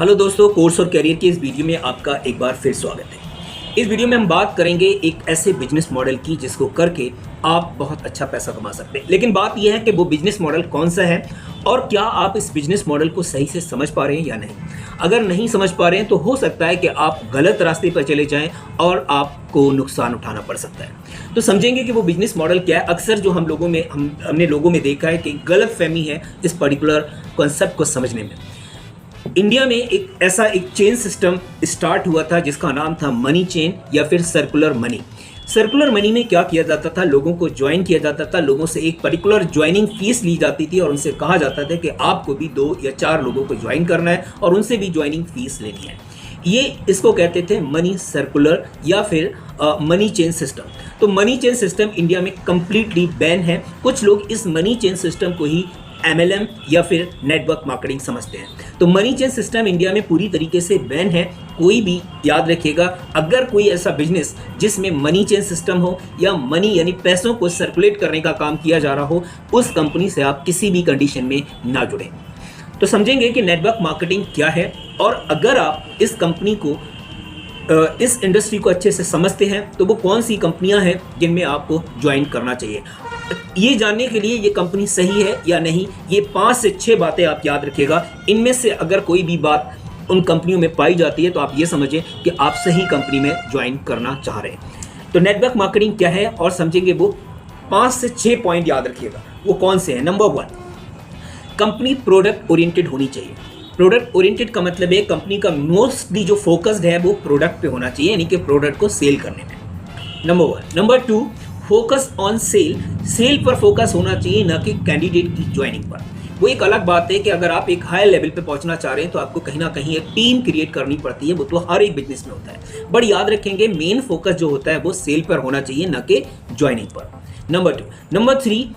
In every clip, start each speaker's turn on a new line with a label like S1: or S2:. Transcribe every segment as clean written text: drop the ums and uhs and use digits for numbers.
S1: Hello दोस्तों, course और career के इस वीडियो में आपका एक बार फिर स्वागत है। इस वीडियो में हम बात करेंगे एक ऐसे बिजनेस मॉडल की जिसको करके आप बहुत अच्छा पैसा कमा सकते हैं। लेकिन बात यह है कि वो बिजनेस मॉडल कौन सा है और क्या आप इस बिजनेस मॉडल को सही से समझ पा रहे हैं या नहीं। अगर नहीं समझ पा रहे हैं तो हो सकता है कि आप गलत रास्ते पर चले जाएं और आपको नुकसान उठाना पड़ सकता है। तो समझेंगे कि वो बिजनेस मॉडल क्या है। अक्सर जो हमने लोगों में देखा है कि गलत फहमी है इस पर्टिकुलर कॉन्सेप्ट को समझने में। इंडिया में एक चेन सिस्टम स्टार्ट हुआ था जिसका नाम था मनी चेन या फिर सर्कुलर मनी। सर्कुलर मनी में क्या किया जाता था, लोगों को ज्वाइन किया जाता था, लोगों से एक पर्टिकुलर ज्वाइनिंग फीस ली जाती थी और उनसे कहा जाता था कि आपको भी 2 या 4 लोगों को ज्वाइन करना है और उनसे भी ज्वाइनिंग फीस लेनी है। ये इसको कहते थे मनी सर्कुलर या फिर मनी चेन सिस्टम। तो मनी चेन सिस्टम इंडिया में कंप्लीटली बैन है। कुछ लोग इस मनी चेन सिस्टम को ही MLM या फिर नेटवर्क मार्केटिंग समझते हैं। तो मनी चेन सिस्टम इंडिया में पूरी तरीके से बैन है। कोई भी याद रखिएगा, अगर कोई ऐसा बिजनेस जिसमें मनी चेन सिस्टम हो या मनी यानी पैसों को सर्कुलेट करने का काम किया जा रहा हो, उस कंपनी से आप किसी भी कंडीशन में ना जुड़ें। तो समझेंगे कि नेटवर्क मार्केटिंग क्या है और अगर आप इस कंपनी को इस इंडस्ट्री को अच्छे से समझते हैं तो वो कौन सी कंपनियां हैं जिनमें आपको ज्वाइन करना चाहिए। ये जानने के लिए ये कंपनी सही है या नहीं, ये 5 से 6 बातें आप याद रखिएगा। इनमें से अगर कोई भी बात उन कंपनियों में पाई जाती है तो आप ये समझें कि आप सही कंपनी में ज्वाइन करना चाह रहे हैं। तो नेटवर्क मार्केटिंग क्या है और समझेंगे वो 5 से 6 पॉइंट याद रखिएगा। वो कौन से हैं? नंबर 1, कंपनी प्रोडक्ट ओरिएंटेड होनी चाहिए। प्रोडक्ट ओरिएंटेड का मतलब है कंपनी का मोस्टली जो फोकस्ड है वो प्रोडक्ट पे होना चाहिए, यानी कि प्रोडक्ट को सेल करने में। Number 1। Number 2, focus on sale पर फोकस होना चाहिए, ना कि कैंडिडेट की ज्वाइनिंग पर। वो एक अलग बात है कि अगर आप एक हाई लेवल पे पहुंचना चाह रहे हैं तो आपको कहीं ना कहीं एक टीम क्रिएट करनी पड़ती है। वो तो हर एक बिजनेस में होता है, बट याद रखेंगे मेन फोकस जो होता है वो सेल पर होना चाहिए, ना कि ज्वाइनिंग पर। नंबर 2। नंबर 3,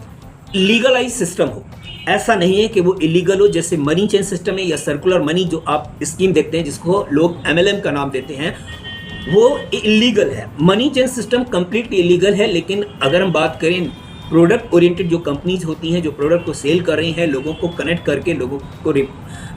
S1: लीगलाइज सिस्टम हो। ऐसा नहीं है कि वो इलीगल हो, जैसे मनी चेन सिस्टम है या सर्कुलर मनी जो आप स्कीम देखते हैं जिसको लोग MLM का नाम देते हैं, वो इलीगल है। Money chain system completely illegal है। लेकिन अगर हम बात करें प्रोडक्ट ओरिएंटेड जो कंपनीज होती हैं, जो प्रोडक्ट को सेल कर रही हैं, लोगों को कनेक्ट करके, लोगों को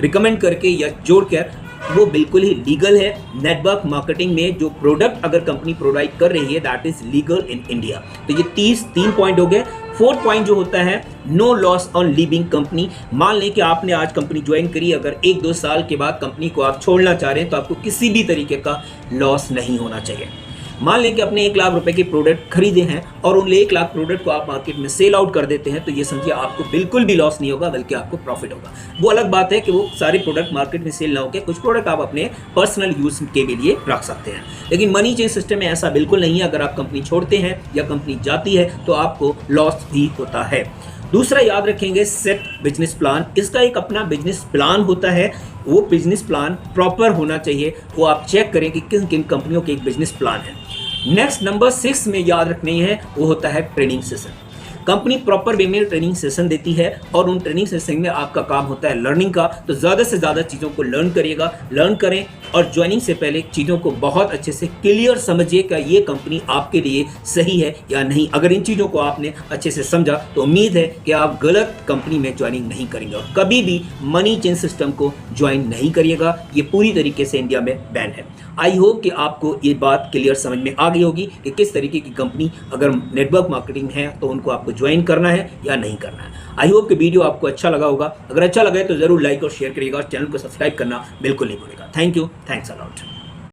S1: रिकमेंड करके या जोड़कर, वो बिल्कुल ही लीगल है। नेटवर्क मार्केटिंग में जो प्रोडक्ट अगर कंपनी प्रोवाइड कर रही है that is legal in India. तो ये 3 पॉइंट हो गए। 4th पॉइंट जो होता है no loss on leaving company. मान लें कि आपने आज कंपनी ज्वाइन करी, अगर 1-2 साल के बाद कंपनी को आप छोड़ना चाह रहे हैं तो आपको किसी भी तरीके का लॉस नहीं होना चाहिए। मान लें कि अपने 1 लाख रुपए के प्रोडक्ट खरीदे हैं और उन 1 लाख प्रोडक्ट को आप मार्केट में सेल आउट कर देते हैं तो ये समझिए आपको बिल्कुल भी लॉस नहीं होगा, बल्कि आपको प्रॉफिट होगा। वो अलग बात है कि वो सारे प्रोडक्ट मार्केट में सेल ना होकर कुछ प्रोडक्ट आप अपने पर्सनल यूज के लिए रख सकते हैं। लेकिन मनी चेन सिस्टम में ऐसा बिल्कुल नहीं है। अगर आप कंपनी छोड़ते हैं या कंपनी जाती है तो आपको लॉस भी होता है। दूसरा याद रखेंगे सेट बिजनेस प्लान। इसका एक अपना बिजनेस प्लान होता है। वो बिजनेस प्लान प्रॉपर होना चाहिए। वो आप चेक करें कि किन किन कंपनियों के एक बिजनेस प्लान है। नेक्स्ट नंबर 6 में याद रखनी है वो होता है training session. Company proper way में ट्रेनिंग सेशन देती है और उन ट्रेनिंग सेशन में आपका काम होता है लर्निंग का। तो ज़्यादा से ज़्यादा चीज़ों को लर्न करें और ज्वाइनिंग से पहले चीज़ों को बहुत अच्छे से क्लियर समझिए कि ये कंपनी आपके लिए सही है या नहीं। अगर इन चीज़ों को आपने अच्छे से समझा तो उम्मीद है कि आप गलत कंपनी में ज्वाइनिंग नहीं करेंगे और कभी भी मनी चेन सिस्टम को ज्वाइन नहीं करिएगा। ये पूरी तरीके से इंडिया में बैन है। आई होप कि आपको ये बात क्लियर समझ में आ गई होगी कि किस तरीके की कंपनी अगर नेटवर्क मार्केटिंग है तो उनको आपको ज्वाइन करना है या नहीं करना है। आई होप कि वीडियो आपको अच्छा लगा होगा। अगर अच्छा लगा तो जरूर लाइक और शेयर करिएगा और चैनल को सब्सक्राइब करना बिल्कुल नहीं भूलिएगा। Thank you, thanks a lot.